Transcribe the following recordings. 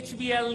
HBL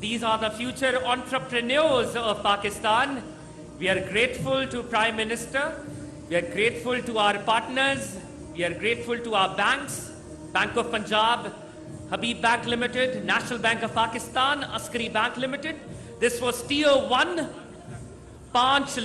these are the future entrepreneurs of Pakistan. We are grateful to Prime Minister, we are grateful to our partners, we are grateful to our banks, Bank of Punjab, Habib Bank Limited, National Bank of Pakistan, Askari Bank Limited. This was tier 1, 5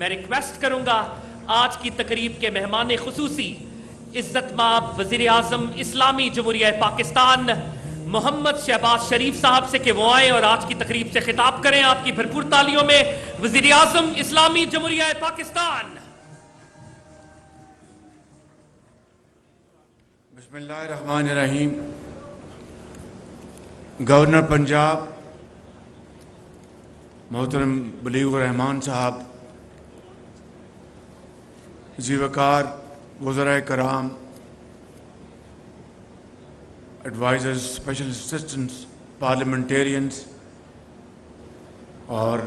میں request کروں گا آج کی تقریب کے مہمان خصوصی عزت مآب وزیر اعظم اسلامی جمہوریہ پاکستان محمد شہباز شریف صاحب سے کہ وہ آئیں اور آج کی تقریب سے خطاب کریں. آپ کی بھرپور تالیوں میں وزیر اعظم اسلامی جمہوریہ پاکستان. بسم اللہ الرحمن الرحیم. گورنر پنجاب محترم بلیغ الرحمان صاحب، ذی وقار وزراء کرام، ایڈوائزرز، اسپیشل اسسٹنٹس، پارلیمنٹیرینز اور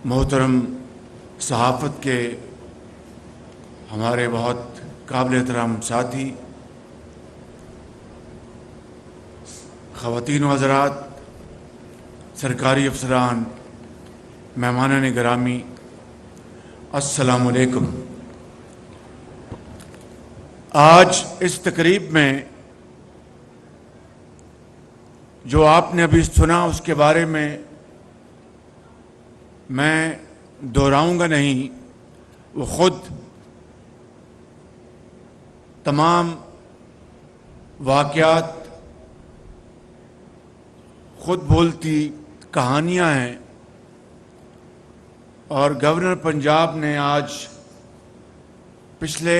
محترم صحافت کے ہمارے بہت قابل احترام ساتھی، خواتین و حضرات، سرکاری افسران، مہمانان گرامی، السلام علیکم. آج اس تقریب میں جو آپ نے ابھی سنا اس کے بارے میں دہراؤں گا نہیں. وہ خود تمام واقعات خود بولتی کہانیاں ہیں، اور گورنر پنجاب نے آج پچھلے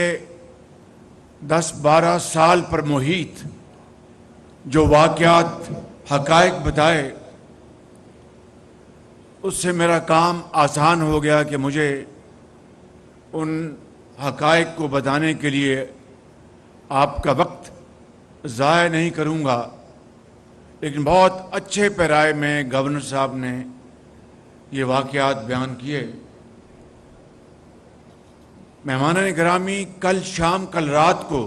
10-12 سال پر محیط جو واقعات، حقائق بتائے، اس سے میرا کام آسان ہو گیا کہ مجھے ان حقائق کو بتانے کے لیے آپ کا وقت ضائع نہیں کروں گا. لیکن بہت اچھے پیرائے میں گورنر صاحب نے یہ واقعات بیان کیے. مہمانان گرامی، کل رات کو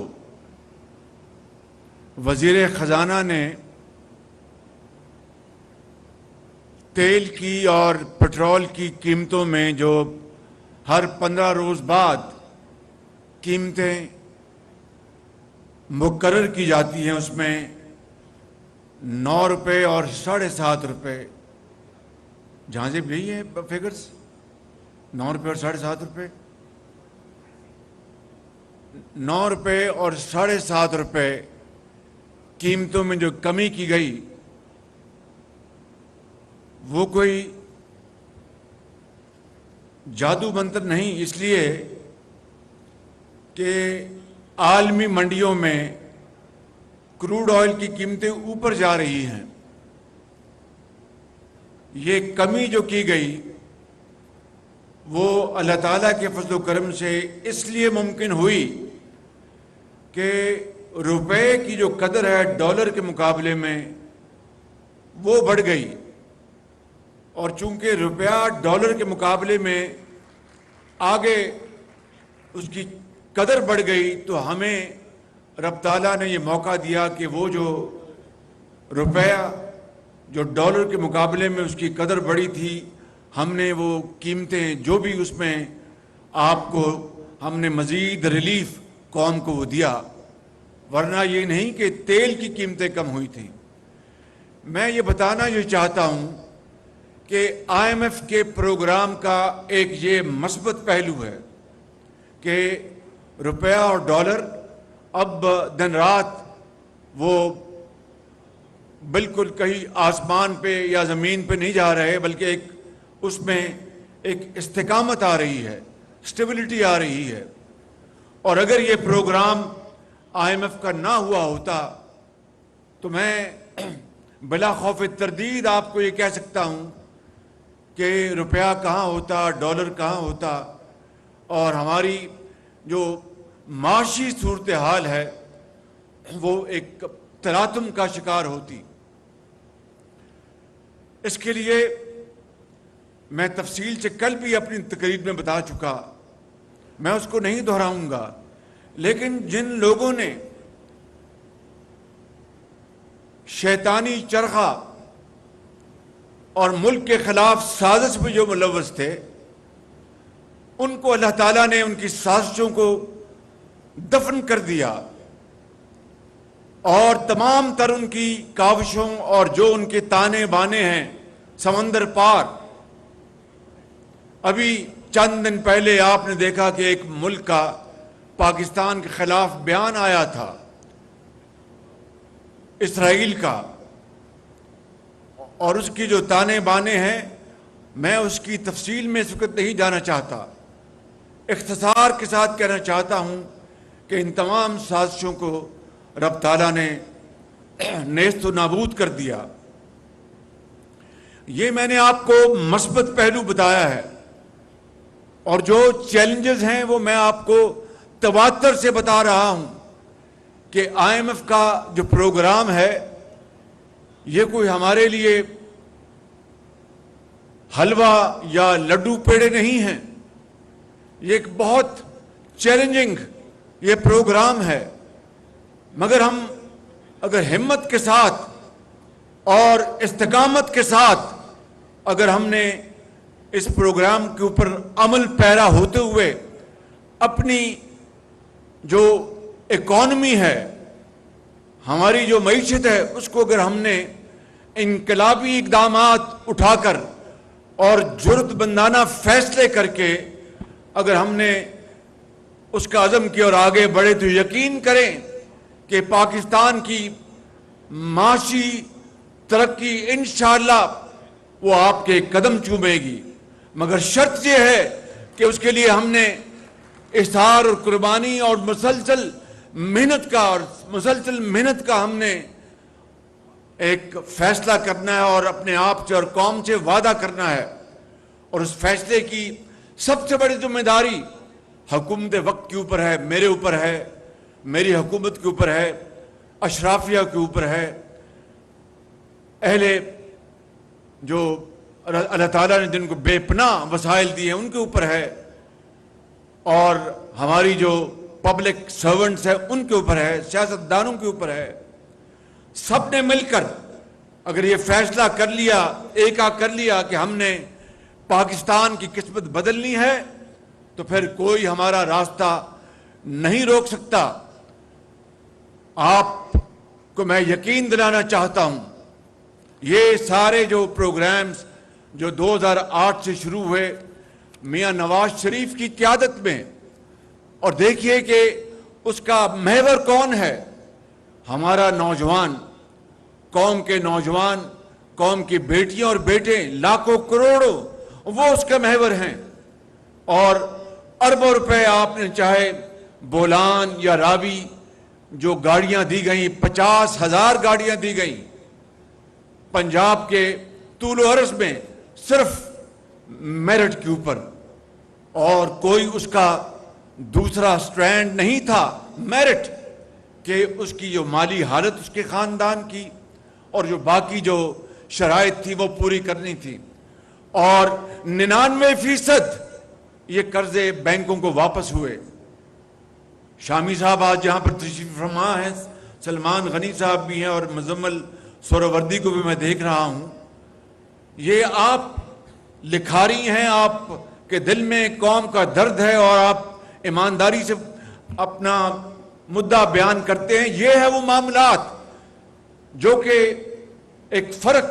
وزیر خزانہ نے تیل کی اور پٹرول کی قیمتوں میں جو ہر 15 روز بعد قیمتیں مقرر کی جاتی ہیں، اس میں 9 روپے اور 7.5 روپے، جہاں سے یہی ہے فگرز، 9 روپے اور 7.5 روپے، 9 روپے اور 7.5 روپے قیمتوں میں جو کمی کی گئی، وہ کوئی جادو منتر نہیں. اس لیے کہ عالمی منڈیوں میں کروڈ آئل کی قیمتیں اوپر جا رہی ہیں. یہ کمی جو کی گئی وہ اللہ تعالیٰ کے فضل و کرم سے اس لیے ممکن ہوئی کہ روپے کی جو قدر ہے ڈالر کے مقابلے میں وہ بڑھ گئی، اور چونکہ روپیہ ڈالر کے مقابلے میں آگے اس کی قدر بڑھ گئی، تو ہمیں رب تعالیٰ نے یہ موقع دیا کہ وہ جو روپیہ جو ڈالر کے مقابلے میں اس کی قدر بڑھی تھی، ہم نے وہ قیمتیں جو بھی اس میں آپ کو ہم نے مزید ریلیف قوم کو وہ دیا. ورنہ یہ نہیں کہ تیل کی قیمتیں کم ہوئی تھیں. میں یہ بتانا یہ چاہتا ہوں کہ IMF کے پروگرام کا ایک یہ مثبت پہلو ہے کہ روپیہ اور ڈالر اب دن رات وہ بالکل کہیں آسمان پہ یا زمین پہ نہیں جا رہے، بلکہ اس میں ایک استقامت آ رہی ہے، سٹیبلٹی آ رہی ہے. اور اگر یہ پروگرام IMF کا نہ ہوا ہوتا تو میں بلا خوف تردید آپ کو یہ کہہ سکتا ہوں کہ روپیہ کہاں ہوتا، ڈالر کہاں ہوتا، اور ہماری جو معاشی صورتحال ہے وہ ایک تلاطم کا شکار ہوتی. اس کے لیے میں تفصیل سے کل بھی اپنی تقریر میں بتا چکا، میں اس کو نہیں دہراؤں گا. لیکن جن لوگوں نے شیطانی چرخہ اور ملک کے خلاف سازش میں جو ملوث تھے، ان کو اللہ تعالیٰ نے ان کی سازشوں کو دفن کر دیا، اور تمام تر ان کی کاوشوں اور جو ان کے تانے بانے ہیں سمندر پار، ابھی چند دن پہلے آپ نے دیکھا کہ ایک ملک کا پاکستان کے خلاف بیان آیا تھا، اسرائیل کا، اور اس کی جو تانے بانے ہیں میں اس کی تفصیل میں اس وقت نہیں جانا چاہتا. اختصار کے ساتھ کہنا چاہتا ہوں کہ ان تمام سازشوں کو رب تعالیٰ نے نیست و نابود کر دیا. یہ میں نے آپ کو مثبت پہلو بتایا ہے، اور جو چیلنجز ہیں وہ میں آپ کو تواتر سے بتا رہا ہوں کہ آئی ایم ایف کا جو پروگرام ہے یہ کوئی ہمارے لیے حلوہ یا لڈو پیڑے نہیں ہیں. یہ ایک بہت چیلنجنگ یہ پروگرام ہے، مگر ہم اگر ہمت کے ساتھ اور استقامت کے ساتھ اگر ہم نے اس پروگرام کے اوپر عمل پیرا ہوتے ہوئے اپنی جو اکانومی ہے، ہماری جو معیشت ہے، اس کو اگر ہم نے انقلابی اقدامات اٹھا کر اور جرأت مندانہ فیصلے کر کے اگر ہم نے اس کا عزم کیا اور آگے بڑھے تو یقین کریں کہ پاکستان کی معاشی ترقی انشاءاللہ وہ آپ کے قدم چومے گی. مگر شرط یہ ہے کہ اس کے لیے ہم نے اصرار اور قربانی اور مسلسل محنت کا ہم نے ایک فیصلہ کرنا ہے اور اپنے آپ سے اور قوم سے وعدہ کرنا ہے. اور اس فیصلے کی سب سے بڑی ذمہ داری حکومت وقت کے اوپر ہے، میرے اوپر ہے، میری حکومت کے اوپر ہے، اشرافیہ کے اوپر ہے، اہل جو اللہ تعالیٰ نے جن کو بے پناہ وسائل دیے ہیں ان کے اوپر ہے، اور ہماری جو پبلک سرونٹس ہیں ان کے اوپر ہے، سیاستدانوں کے اوپر ہے. سب نے مل کر اگر یہ فیصلہ کر لیا، کر لیا کہ ہم نے پاکستان کی قسمت بدلنی ہے تو پھر کوئی ہمارا راستہ نہیں روک سکتا. آپ کو میں یقین دلانا چاہتا ہوں یہ سارے جو پروگرامز جو 2008 سے شروع ہوئے میاں نواز شریف کی قیادت میں، اور دیکھیے کہ اس کا محور کون ہے؟ ہمارا نوجوان، قوم کے نوجوان، قوم کی بیٹیاں اور بیٹے لاکھوں کروڑوں وہ اس کے محور ہیں. اور اربوں روپے آپ نے چاہے بولان یا راوی جو گاڑیاں دی گئیں، 50,000 گاڑیاں دی گئیں پنجاب کے طول و عرض میں صرف میرٹ کے اوپر، اور کوئی اس کا دوسرا سٹرینڈ نہیں تھا میرٹ کہ اس کی جو مالی حالت اس کے خاندان کی اور جو باقی جو شرائط تھی وہ پوری کرنی تھی. اور 99% یہ قرضے بینکوں کو واپس ہوئے. شامی صاحب آج جہاں پر تشریف فرما ہیں، سلمان غنی صاحب بھی ہیں اور مزمل سہروردی کو بھی میں دیکھ رہا ہوں. یہ آپ لکھاری ہیں، آپ کے دل میں قوم کا درد ہے اور آپ ایمانداری سے اپنا مدعا بیان کرتے ہیں. یہ ہے وہ معاملات جو کہ ایک فرق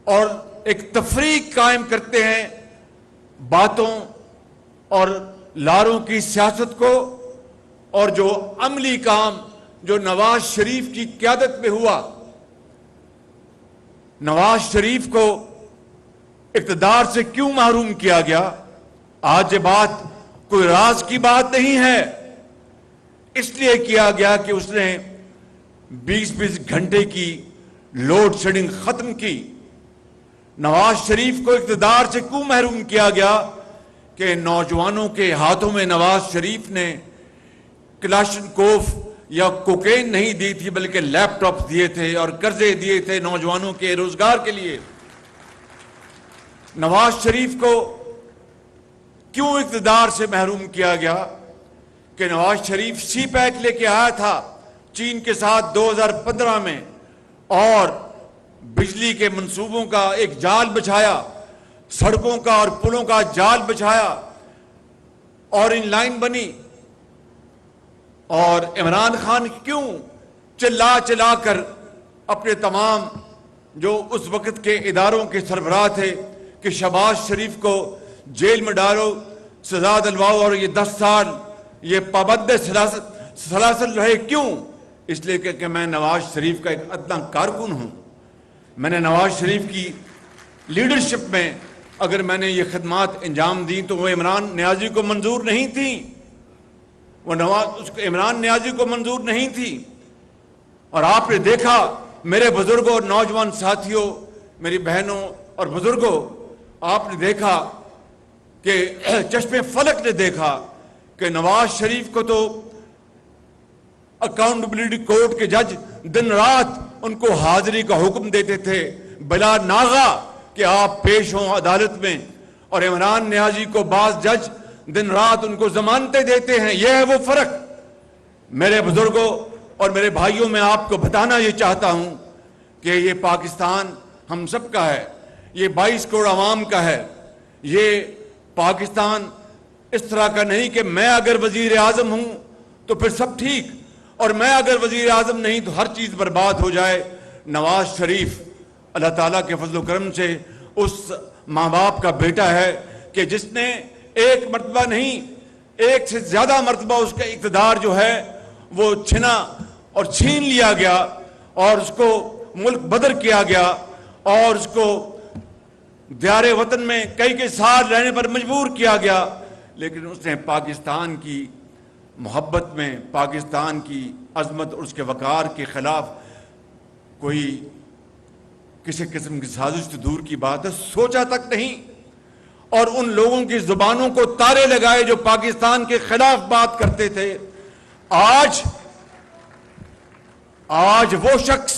اور ایک تفریق قائم کرتے ہیں باتوں اور لاروں کی سیاست کو، اور جو عملی کام جو نواز شریف کی قیادت میں ہوا. نواز شریف کو اقتدار سے کیوں محروم کیا گیا؟ آج یہ بات کوئی راز کی بات نہیں ہے. اس لیے کیا گیا کہ اس نے 20 گھنٹے کی لوڈ شیڈنگ ختم کی. نواز شریف کو اقتدار سے کیوں محروم کیا گیا؟ کہ نوجوانوں کے ہاتھوں میں نواز شریف نے کلاشنکوف یا کوکین نہیں دی تھی بلکہ لیپ ٹاپ دیے تھے اور قرضے دیے تھے نوجوانوں کے روزگار کے لیے. نواز شریف کو کیوں اقتدار سے محروم کیا گیا؟ کہ نواز شریف سی پیک لے کے آیا تھا چین کے ساتھ 2015 میں اور بجلی کے منصوبوں کا ایک جال بچھایا، سڑکوں کا اور پلوں کا جال بچھایا اور ان لائن بنی. اور عمران خان کیوں چلا کر اپنے تمام جو اس وقت کے اداروں کے سربراہ تھے کہ شہباز شریف کو جیل میں ڈالو، سزا دلواؤ اور یہ 10 سال یہ پابند سلاسل رہے. کیوں؟ اس لیے کہ میں نواز شریف کا ایک ادنا کارکن ہوں. میں نے نواز شریف کی لیڈرشپ میں اگر میں نے یہ خدمات انجام دی تو وہ عمران نیازی کو منظور نہیں تھی، عمران نیازی کو منظور نہیں تھی. اور آپ نے دیکھا میرے بزرگوں اور نوجوان ساتھیوں، میری بہنوں اور بزرگوں، آپ نے دیکھا کہ چشم فلک نے دیکھا کہ نواز شریف کو تو اکاؤنٹیبلٹی کورٹ کے جج دن رات ان کو حاضری کا حکم دیتے تھے بلا ناغہ کہ آپ پیش ہوں عدالت میں، اور عمران نیازی کو بعض جج دن رات ان کو ضمانتیں دیتے ہیں. یہ ہے وہ فرق. میرے بزرگوں اور میرے بھائیوں، میں آپ کو بتانا یہ چاہتا ہوں کہ یہ پاکستان ہم سب کا ہے، یہ 22 کروڑ عوام کا ہے. یہ پاکستان اس طرح کا نہیں کہ میں اگر وزیر اعظم ہوں تو پھر سب ٹھیک، اور میں اگر وزیر اعظم نہیں تو ہر چیز برباد ہو جائے. نواز شریف اللہ تعالیٰ کے فضل و کرم سے اس ماں باپ کا بیٹا ہے کہ جس نے ایک مرتبہ نہیں، ایک سے زیادہ مرتبہ اس کا اقتدار جو ہے وہ چھنا اور چھین لیا گیا، اور اس کو ملک بدر کیا گیا، اور اس کو دیار وطن میں کئی سال رہنے پر مجبور کیا گیا. لیکن اس نے پاکستان کی محبت میں، پاکستان کی عظمت اور اس کے وقار کے خلاف کوئی کسی قسم کی سازش تو دور کی بات ہے، سوچا تک نہیں. اور ان لوگوں کی زبانوں کو تارے لگائے جو پاکستان کے خلاف بات کرتے تھے. آج وہ شخص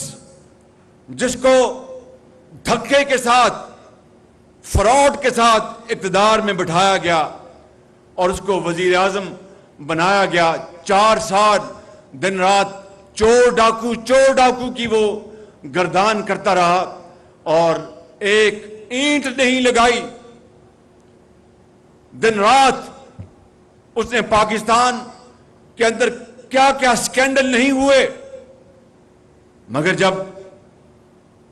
جس کو دھکے کے ساتھ، فراڈ کے ساتھ اقتدار میں بٹھایا گیا اور اس کو وزیر اعظم بنایا گیا، 4 سال دن رات چور ڈاکو کی وہ گردان کرتا رہا اور ایک اینٹ نہیں لگائی. دن رات اس نے پاکستان کے اندر کیا کیا سکینڈل نہیں ہوئے، مگر جب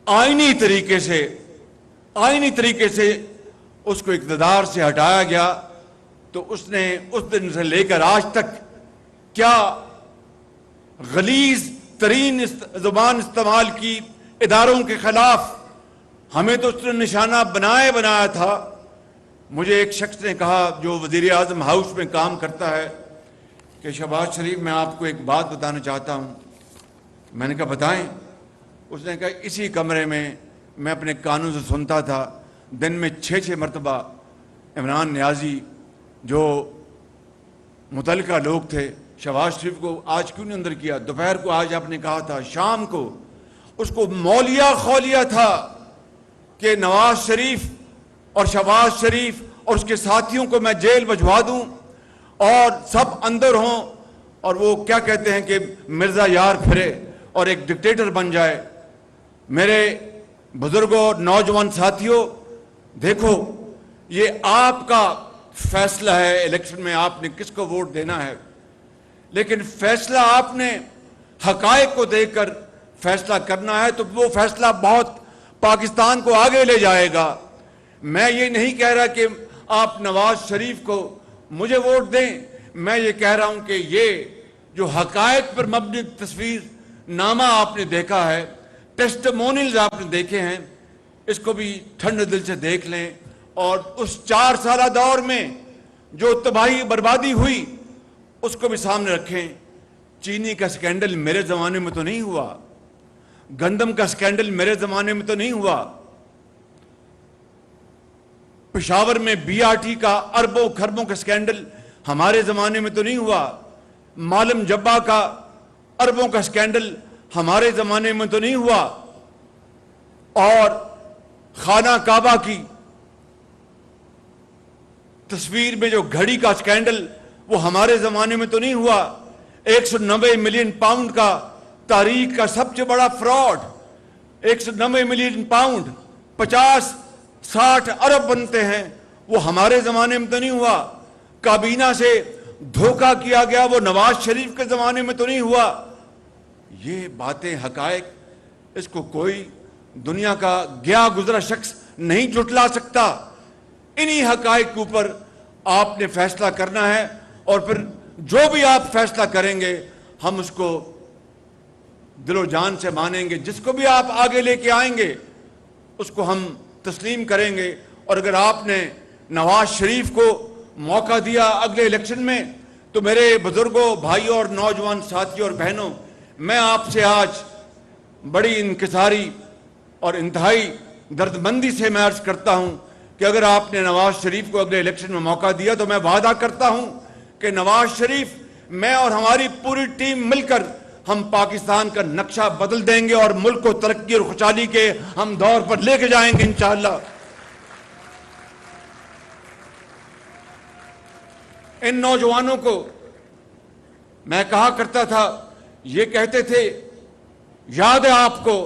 آئینی طریقے سے اس کو اقتدار سے ہٹایا گیا تو اس نے اس دن سے لے کر آج تک کیا غلیظ ترین زبان استعمال کی اداروں کے خلاف. ہمیں تو اس نے نشانہ بنایا تھا. مجھے ایک شخص نے کہا جو وزیر اعظم ہاؤس میں کام کرتا ہے کہ شہباز شریف میں آپ کو ایک بات بتانا چاہتا ہوں. میں نے کہا بتائیں. اس نے کہا اسی کمرے میں میں اپنے کانوں سے سنتا تھا دن میں 6 مرتبہ عمران نیازی جو متعلقہ لوگ تھے، شہباز شریف کو آج کیوں نہیں اندر کیا، دوپہر کو آج آپ نے کہا تھا، شام کو اس کو مولیا خولیا تھا کہ نواز شریف اور شہباز شریف اور اس کے ساتھیوں کو میں جیل بھجوا دوں اور سب اندر ہوں اور وہ کیا کہتے ہیں کہ مرزا یار پھرے اور ایک ڈکٹیٹر بن جائے. میرے بزرگوں اور نوجوان ساتھیوں، دیکھو یہ آپ کا فیصلہ ہے الیکشن میں آپ نے کس کو ووٹ دینا ہے، لیکن فیصلہ آپ نے حقائق کو دیکھ کر فیصلہ کرنا ہے تو وہ فیصلہ بہت پاکستان کو آگے لے جائے گا. میں یہ نہیں کہہ رہا کہ آپ نواز شریف کو مجھے ووٹ دیں، میں یہ کہہ رہا ہوں کہ یہ جو حقائق پر مبنی تصویر نامہ آپ نے دیکھا ہے، ٹیسٹمونیلز آپ نے دیکھے ہیں، اس کو بھی ٹھنڈے دل سے دیکھ لیں. اور اس 4 سالہ دور میں جو تباہی بربادی ہوئی اس کو بھی سامنے رکھیں. چینی کا سکینڈل میرے زمانے میں تو نہیں ہوا، گندم کا سکینڈل میرے زمانے میں تو نہیں ہوا، پشاور میں BRT کا اربوں کھربوں کا سکینڈل ہمارے زمانے میں تو نہیں ہوا، معلم جبا کا اربوں کا سکینڈل ہمارے زمانے میں تو نہیں ہوا، اور خانہ کعبہ کی تصویر میں جو گھڑی کا سکینڈل وہ ہمارے زمانے میں تو نہیں ہوا. 190 ملین پاؤنڈ کا تاریخ کا سب سے بڑا فراڈ، 190 ملین پاؤنڈ 50-60 ارب بنتے ہیں، وہ ہمارے زمانے میں تو نہیں ہوا. کابینہ سے دھوکہ کیا گیا، وہ نواز شریف کے زمانے میں تو نہیں ہوا. یہ باتیں حقائق، اس کو کوئی دنیا کا گیا گزرا شخص نہیں جھٹلا سکتا. انہی حقائق کے اوپر آپ نے فیصلہ کرنا ہے اور پھر جو بھی آپ فیصلہ کریں گے ہم اس کو دل و جان سے مانیں گے. جس کو بھی آپ آگے لے کے آئیں گے اس کو ہم تسلیم کریں گے. اور اگر آپ نے نواز شریف کو موقع دیا اگلے الیکشن میں تو میرے بزرگوں، بھائیوں اور نوجوان ساتھیوں اور بہنوں، میں آپ سے آج بڑی انکساری اور انتہائی درد مندی سے میں عرض کرتا ہوں کہ اگر آپ نے نواز شریف کو اگلے الیکشن میں موقع دیا تو میں وعدہ کرتا ہوں کہ نواز شریف، میں اور ہماری پوری ٹیم مل کر ہم پاکستان کا نقشہ بدل دیں گے اور ملک کو ترقی اور خوشحالی کے ہم دور پر لے کے جائیں گے انشاءاللہ. ان نوجوانوں کو میں کہا کرتا تھا، یہ کہتے تھے، یاد ہے آپ کو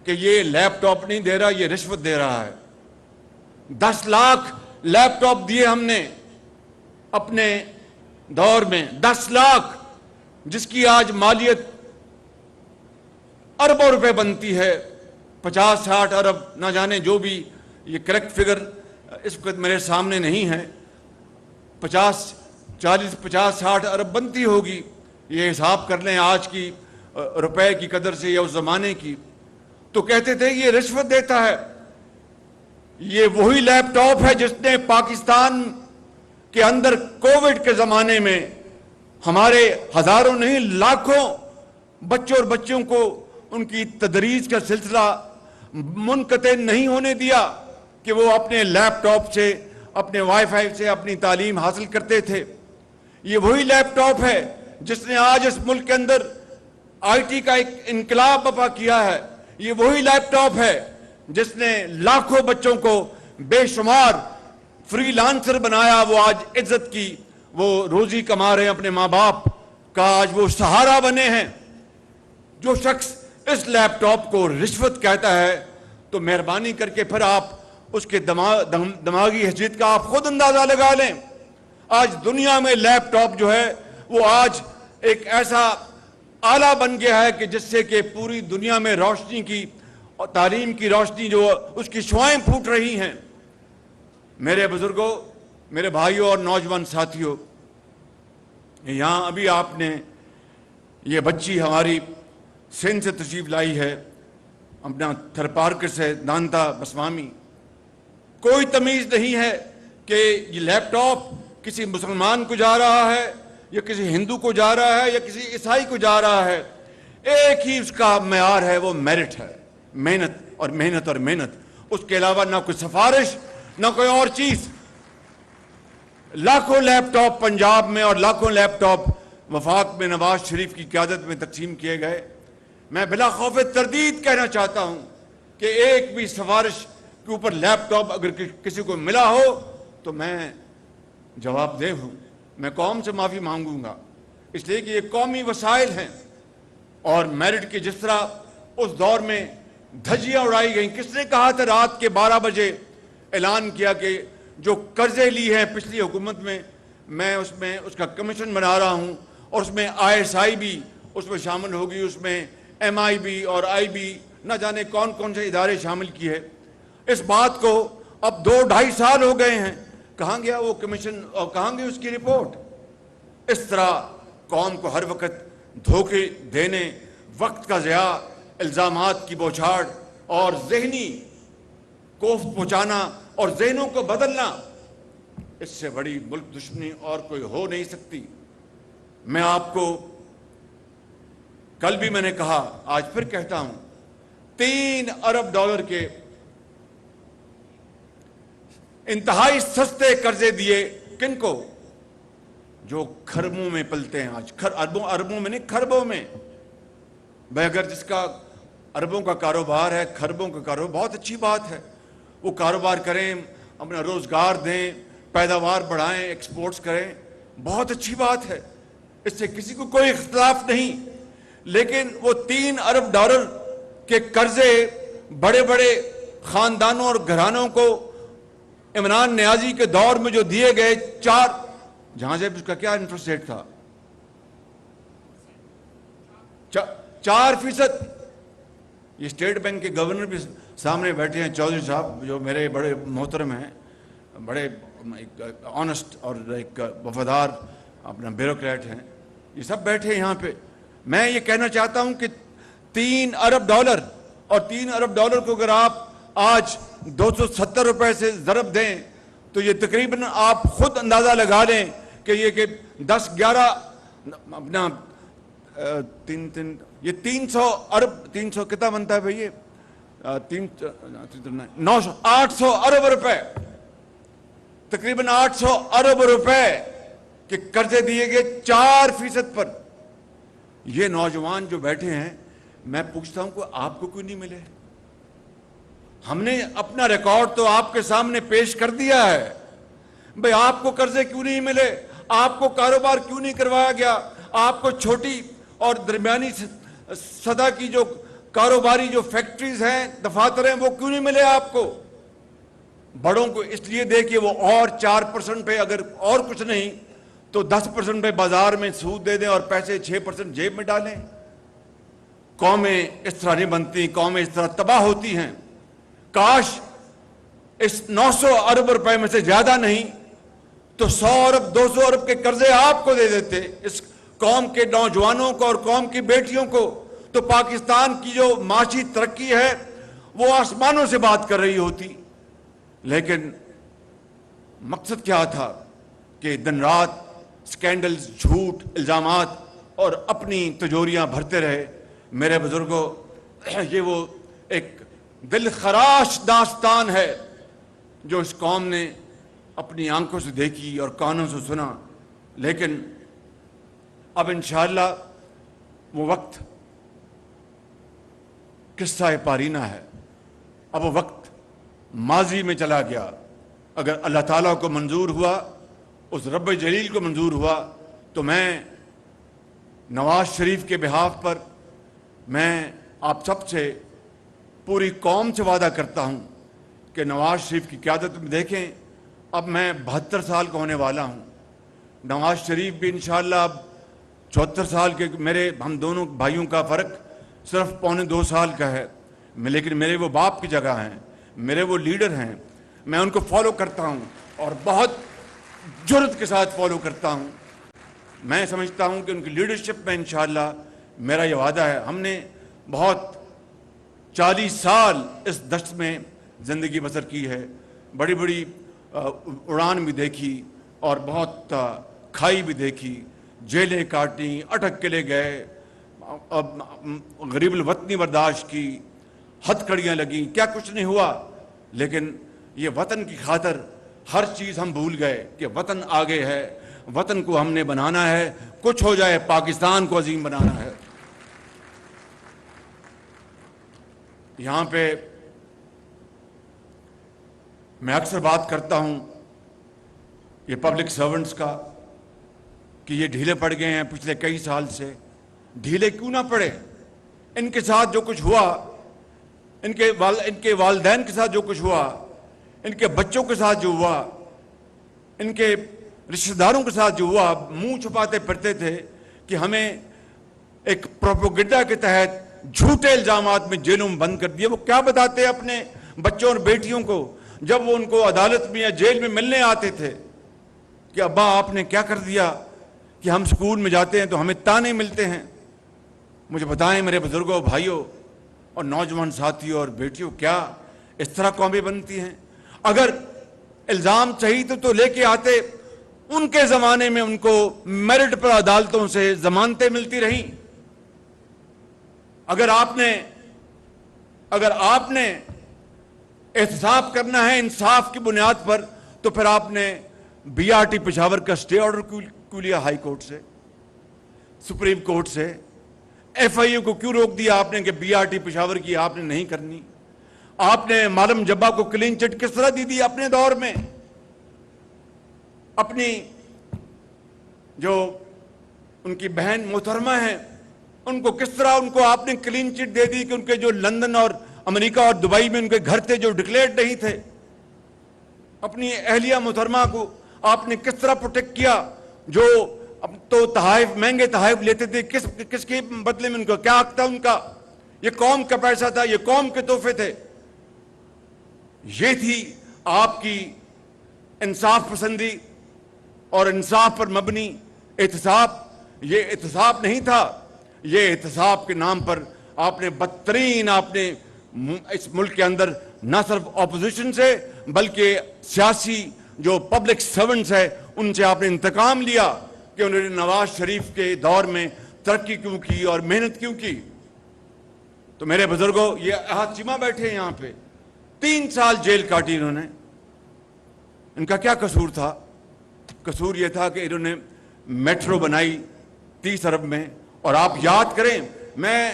کہ یہ لیپ ٹاپ نہیں دے رہا، یہ رشوت دے رہا ہے. 10 لاکھ لیپ ٹاپ دیے ہم نے اپنے دور میں، 10 لاکھ، جس کی آج مالیت اربوں روپے بنتی ہے. 50-60 ارب، نہ جانے جو بھی، یہ کریکٹ فگر اس وقت میرے سامنے نہیں ہے، 40-50-60 ارب بنتی ہوگی. یہ حساب کر لیں آج کی روپے کی قدر سے یا اس زمانے کی. تو کہتے تھے یہ رشوت دیتا ہے. یہ وہی لیپ ٹاپ ہے جس نے پاکستان کے اندر کووڈ کے زمانے میں ہمارے ہزاروں نہیں لاکھوں بچوں اور بچیوں کو ان کی تدریس کا سلسلہ منقطع نہیں ہونے دیا کہ وہ اپنے لیپ ٹاپ سے، اپنے وائی فائی سے اپنی تعلیم حاصل کرتے تھے. یہ وہی لیپ ٹاپ ہے جس نے آج اس ملک کے اندر آئی ٹی کا ایک انقلاب برپا کیا ہے. یہ وہی لیپ ٹاپ ہے جس نے لاکھوں بچوں کو بے شمار فری لانسر بنایا. وہ آج عزت کی وہ روزی کما رہے ہیں، اپنے ماں باپ کا آج وہ سہارا بنے ہیں. جو شخص اس لیپ ٹاپ کو رشوت کہتا ہے تو مہربانی کر کے پھر آپ اس کے دماغی حیثیت کا آپ خود اندازہ لگا لیں. آج دنیا میں لیپ ٹاپ جو ہے وہ آج ایک ایسا آلہ بن گیا ہے کہ جس سے کہ پوری دنیا میں روشنی کی اور تعلیم کی روشنی جو اس کی شعائیں پھوٹ رہی ہیں. میرے بزرگوں، میرے بھائیوں اور نوجوان ساتھیوں، یہاں ابھی آپ نے یہ بچی ہماری سندھ سے تشریف لائی ہے، اپنا تھرپارکر سے، دانتا بسوامی. کوئی تمیز نہیں ہے کہ یہ لیپ ٹاپ کسی مسلمان کو جا رہا ہے یا کسی ہندو کو جا رہا ہے یا کسی عیسائی کو جا رہا ہے. ایک ہی اس کا معیار ہے، وہ میرٹ ہے، محنت اور محنت اور محنت. اس کے علاوہ نہ کوئی سفارش، نہ کوئی اور چیز. لاکھوں لیپ ٹاپ پنجاب میں اور لاکھوں لیپ ٹاپ وفاق میں نواز شریف کی قیادت میں تقسیم کیے گئے. میں بلا خوف تردید کہنا چاہتا ہوں کہ ایک بھی سفارش کے اوپر لیپ ٹاپ اگر کسی کو ملا ہو تو میں جواب دہ ہوں، میں قوم سے معافی مانگوں گا، اس لیے کہ یہ قومی وسائل ہیں. اور میرٹ کی جس طرح اس دور میں دھجیاں اڑائی گئیں. کس نے کہا تھا رات کے 12 بجے اعلان کیا کہ جو قرضے لی ہیں پچھلی حکومت میں اس کا کمیشن بنا رہا ہوں اور اس میں ISI بھی اس میں شامل ہوگی، اس میں MI بھی اور IB، نہ جانے کون کون سے ادارے شامل کیے. اس بات کو اب 2-2.5 سال ہو گئے ہیں. کہاں گیا وہ کمیشن اور کہاں گئی اس کی رپورٹ؟ اس طرح قوم کو ہر وقت دھوکے دینے، وقت کا ضیاع، الزامات کی بوچھاڑ اور ذہنی کوفت پہنچانا اور ذہنوں کو بدلنا، اس سے بڑی ملک دشمنی اور کوئی ہو نہیں سکتی. میں آپ کو کل بھی میں نے کہا، آج پھر کہتا ہوں، $3 ارب کے انتہائی سستے قرضے دیے. کن کو؟ جو کھربوں میں پلتے ہیں آج. اربوں میں نہیں، کھربوں میں. بھائی اگر جس کا اربوں کا کاروبار ہے، کھربوں کا کاروبار، بہت اچھی بات ہے. وہ کاروبار کریں، اپنا روزگار دیں، پیداوار بڑھائیں، ایکسپورٹس کریں، بہت اچھی بات ہے، اس سے کسی کو کوئی اختلاف نہیں. لیکن وہ $3 ارب کے قرضے بڑے بڑے خاندانوں اور گھرانوں کو عمران نیازی کے دور میں جو دیے گئے، جہاں سے اس کا کیا انٹرسٹ ریٹ تھا؟ 4%. یہ اسٹیٹ بینک کے گورنر بھی سامنے بیٹھے ہیں چودھری صاحب جو میرے بڑے محترم ہیں, بڑے آنسٹ اور ایک وفادار اپنا بیوروکریٹ ہیں, یہ سب بیٹھے ہیں یہاں پہ. میں یہ کہنا چاہتا ہوں کہ 3 ارب ڈالر, اور 3 ارب ڈالر کو اگر آپ آج 270 روپے سے ضرب دیں تو یہ تقریباً آپ خود اندازہ لگا لیں کہ یہ کہ 10-11 اپنا یہ 300 ارب, 300 کتنا بنتا ہے بھائی, 800 ارب روپے, تقریباً 800 ارب روپے کے قرضے دیے گئے 4% پر. یہ نوجوان جو بیٹھے ہیں, میں پوچھتا ہوں کہ آپ کو کیوں نہیں ملے؟ ہم نے اپنا ریکارڈ تو آپ کے سامنے پیش کر دیا ہے. بھئی آپ کو قرضے کیوں نہیں ملے؟ آپ کو کاروبار کیوں نہیں کروایا گیا؟ آپ کو چھوٹی اور درمیانی سطح کی جو کاروباری جو فیکٹریز ہیں, دفاتر ہیں, وہ کیوں نہیں ملے آپ کو؟ بڑوں کو اس لیے دے کہ وہ اور 4% پہ, اگر اور کچھ نہیں تو 10% پہ بازار میں سود دے دیں اور پیسے 6% جیب میں ڈالیں. قومیں اس طرح نہیں بنتی, قومیں اس طرح تباہ ہوتی ہیں. کاش اس 900 ارب روپے میں سے زیادہ نہیں تو 100 ارب 200 ارب کے قرضے آپ کو دے دیتے, اس قوم کے نوجوانوں کو اور قوم کی بیٹیوں کو, تو پاکستان کی جو معاشی ترقی ہے وہ آسمانوں سے بات کر رہی ہوتی. لیکن مقصد کیا تھا کہ دن رات سکینڈلز, جھوٹ, الزامات اور اپنی تجوریاں بھرتے رہے. میرے بزرگوں, یہ وہ ایک دل خراش داستان ہے جو اس قوم نے اپنی آنکھوں سے دیکھی اور کانوں سے سنا. لیکن اب انشاءاللہ وہ وقت قصہ پارینہ ہے, اب وہ وقت ماضی میں چلا گیا. اگر اللہ تعالیٰ کو منظور ہوا, اس رب جلیل کو منظور ہوا, تو میں نواز شریف کے بہاف پر میں آپ سب سے, پوری قوم سے وعدہ کرتا ہوں کہ نواز شریف کی قیادت میں دیکھیں, اب میں 72 سال کا ہونے والا ہوں. نواز شریف بھی انشاءاللہ اب 74 سال کے, ہم دونوں بھائیوں کا فرق صرف 1.25 سال کا ہے, لیکن میرے وہ باپ کی جگہ ہیں, میرے وہ لیڈر ہیں. میں ان کو فالو کرتا ہوں اور بہت جرأت کے ساتھ فالو کرتا ہوں. میں سمجھتا ہوں کہ ان کی لیڈرشپ میں انشاءاللہ میرا یہ وعدہ ہے. ہم نے بہت 40 سال اس دشت میں زندگی بسر کی ہے, بڑی بڑی اڑان بھی دیکھی اور بہت کھائی بھی دیکھی, جیلیں کاٹیں, اٹک کے لے گئے, غریب الوطنی برداشت کی, ہتھ کڑیاں لگیں, کیا کچھ نہیں ہوا. لیکن یہ وطن کی خاطر ہر چیز ہم بھول گئے کہ وطن آگے ہے, وطن کو ہم نے بنانا ہے, کچھ ہو جائے پاکستان کو عظیم بنانا ہے. یہاں پہ میں اکثر بات کرتا ہوں یہ پبلک سرونٹس کا کہ یہ ڈھیلے پڑ گئے ہیں پچھلے کئی سال سے. ڈھیلے کیوں نہ پڑے؟ ان کے ساتھ جو کچھ ہوا, ان کے والدین کے ساتھ جو کچھ ہوا, ان کے بچوں کے ساتھ جو ہوا, ان کے رشتہ داروں کے ساتھ جو ہوا, منہ چھپاتے پھرتے تھے کہ ہمیں ایک پروپیگنڈا کے تحت جھوٹے الزامات میں جیلوں میں بند کر دیا. وہ کیا بتاتے اپنے بچوں اور بیٹیوں کو جب وہ ان کو عدالت میں یا جیل میں ملنے آتے تھے کہ ابا آپ نے کیا کر دیا کہ ہم سکول میں جاتے ہیں تو ہمیں تانے ملتے ہیں. مجھے بتائیں میرے بزرگوں, بھائیوں اور نوجوان ساتھیوں اور بیٹیوں, کیا اس طرح قومیں بنتی ہیں؟ اگر الزام صحیح تو لے کے آتے. ان کے زمانے میں ان کو میرٹ پر عدالتوں سے ضمانتیں ملتی رہیں. اگر آپ نے احتساب کرنا ہے انصاف کی بنیاد پر تو پھر آپ نے بی آر ٹی پشاور کا اسٹے آرڈر کیوں لیا ہائی کورٹ سے, سپریم کورٹ سے؟ ایف آئی اے کو کیوں روک دیا آپ نے کہ بی آر ٹی پشاور کی آپ نے نہیں کرنی؟ آپ نے معلم جبا کو کلین چٹ کس طرح دی اپنے دور میں؟ اپنی جو ان کی بہن محترمہ ہیں ان کو کس طرح ان کو آپ نے کلین چٹ دے دی کہ ان کے جو لندن اور امریکہ اور دبئی میں ان کے گھر تھے جو ڈکلیئرڈ نہیں تھے. اپنی اہلیہ محترمہ کو آپ نے کس طرح پروٹیکٹ کیا جو اب تو تحائف, مہنگے تحائف لیتے تھے, کس کے بدلے میں ان کا کیا حق تھا؟ ان کا یہ قوم کا پیسہ تھا, یہ قوم کے تحفے تھے. یہ تھی آپ کی انصاف پسندی اور انصاف پر مبنی احتساب. یہ احتساب نہیں تھا. یہ احتساب کے نام پر آپ نے بدترین اس ملک کے اندر نہ صرف اپوزیشن سے بلکہ سیاسی جو پبلک سرونٹس ہے ان سے آپ نے انتقام لیا کہ انہوں نے نواز شریف کے دور میں ترقی کیوں کی اور محنت کیوں کی. تو میرے بزرگوں یہ احاطیمہ بیٹھے ہیں یہاں پہ 3 سال جیل کاٹی انہوں نے. ان کا کیا قصور تھا؟ قصور یہ تھا کہ انہوں نے میٹرو بنائی 30 ارب میں. اور آپ یاد کریں میں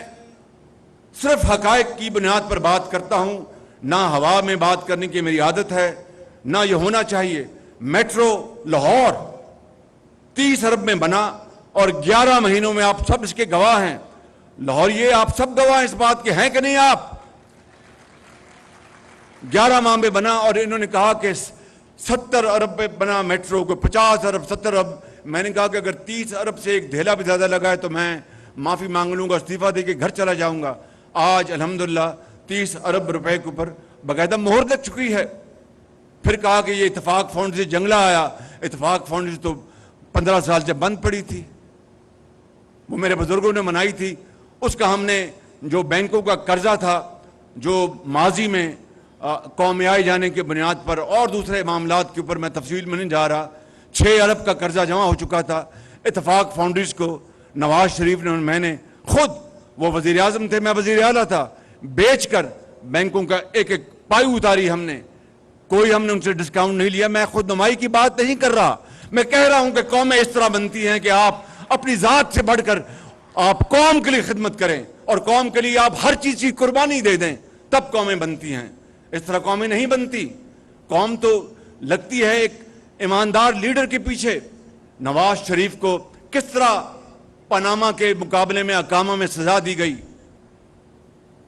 صرف حقائق کی بنیاد پر بات کرتا ہوں, نہ ہوا میں بات کرنے کی میری عادت ہے نہ یہ ہونا چاہیے. میٹرو لاہور 30 ارب میں بنا اور 11 مہینوں میں آپ سب اس کے گواہ ہیں. لاہور یہ آپ سب گواہ ہیں اس بات کے ہیں کہ نہیں؟ آپ 11 ماہ میں بنا اور انہوں نے کہا کہ 70 ارب پہ بنا میٹرو کو 50 ارب 70 ارب. میں نے کہا کہ اگر 30 ارب سے ایک دھیلا بھی زیادہ لگا ہے تو میں معافی مانگ لوں گا, استعفیٰ دے کے گھر چلا جاؤں گا. آج الحمدللہ 30 ارب روپے کے اوپر باقاعدہ مہر لگ چکی ہے. پھر کہا کہ یہ اتفاق فاؤنڈیشن سے جنگلہ آیا. اتفاق فاؤنڈیشن تو 15 سال سے بند پڑی تھی, وہ میرے بزرگوں نے منائی تھی. اس کا ہم نے جو بینکوں کا قرضہ تھا جو ماضی میں قومی آئے جانے کے بنیاد پر اور دوسرے معاملات کے اوپر میں تفصیل میں نہیں جا رہا, 6 ارب کا قرضہ جمع ہو چکا تھا. اتفاق فاؤنڈیشن کو نواز شریف نے, میں نے خود, وہ وزیر اعظم تھے میں وزیر اعلیٰ تھا, بیچ کر بینکوں کا ایک ایک پائی اتاری. ہم نے ہم نے ان سے ڈسکاؤنٹ نہیں لیا. میں خود نمائی کی بات نہیں کر رہا, میں کہہ رہا ہوں کہ قومیں اس طرح بنتی ہیں کہ آپ اپنی ذات سے بڑھ کر آپ قوم کے لیے خدمت کریں اور قوم کے لیے آپ ہر چیز کی قربانی دے دیں, تب قومیں بنتی ہیں. اس طرح قومیں نہیں بنتی. قوم تو لگتی ہے ایک ایماندار لیڈر کے پیچھے. نواز شریف کو کس طرح پاناما کے مقابلے میں اقامہ میں سزا دی گئی.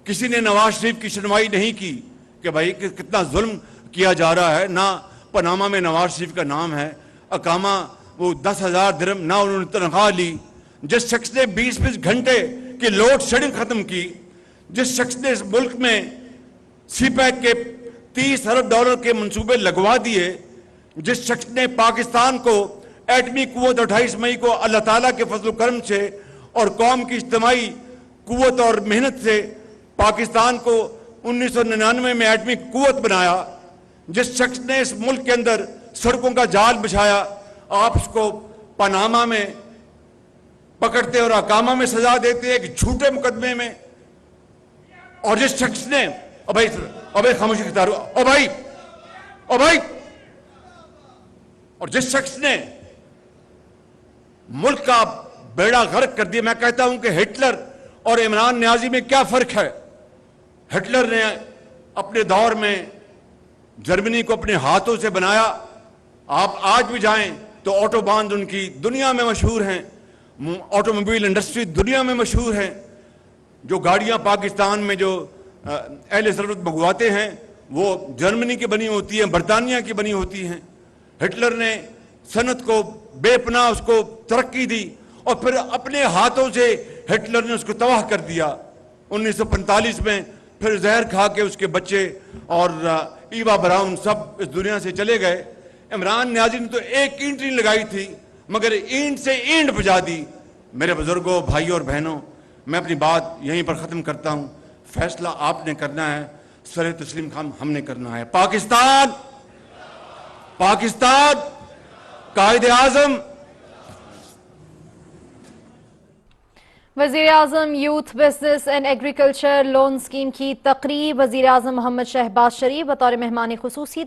کسی نے نواز شریف کی سنوائی نہیں کی کہ بھائی کتنا ظلم کیا جا رہا ہے. نہ پاناما میں نواز شریف کا نام ہے. اقامہ وہ 10,000 درہم نہ انہوں نے تنخواہ لی. جس شخص نے 20 گھنٹے کی لوڈ شیڈنگ ختم کی, جس شخص نے اس ملک میں سی پیک کے 30 ارب ڈالر کے منصوبے لگوا دیے, جس شخص نے پاکستان کو ایٹمی قوت 28 مئی کو اللہ تعالیٰ کے فضل و کرم سے اور قوم کی اجتماعی قوت اور محنت سے پاکستان کو 1999 میں ایٹمی قوت بنایا, جس شخص نے اس ملک کے اندر سڑکوں کا جال بچھایا, آپ اس کو پاناما میں پکڑتے اور اقامہ میں سزا دیتے ایک جھوٹے مقدمے میں. اور جس شخص نے خاموشی اختیار ہوا, اور جس شخص نے ملک کا بیڑا غرق کر دیا. میں کہتا ہوں کہ ہٹلر اور عمران نیازی میں کیا فرق ہے؟ ہٹلر نے اپنے دور میں جرمنی کو اپنے ہاتھوں سے بنایا. آپ آج بھی جائیں تو آٹو باند ان کی دنیا میں مشہور ہیں, آٹوموبائل انڈسٹری دنیا میں مشہور ہے. جو گاڑیاں پاکستان میں جو اہل ضرورت منگواتے ہیں وہ جرمنی کی بنی ہوتی ہیں, برطانیہ کی بنی ہوتی ہیں. ہٹلر نے صنعت کو بے پناہ اس کو ترقی دی اور پھر اپنے ہاتھوں سے ہٹلر نے اس کو تباہ کر دیا. 1945 میں پھر زہر کھا کے اس کے بچے اور ایوا براؤن سب اس دنیا سے چلے گئے. عمران نیازی نے تو ایک اینٹ نہیں لگائی تھی مگر اینٹ سے اینٹ بجا دی. میرے بزرگوں, بھائیوں اور بہنوں, میں اپنی بات یہیں پر ختم کرتا ہوں. فیصلہ آپ نے کرنا ہے, سر تسلیم خان ہم نے کرنا ہے. پاکستان قائد اعظم. وزیر اعظم youth business and agriculture loan scheme کی تقریب. وزیر اعظم محمد شہباز شریف بطور مہمان خصوصی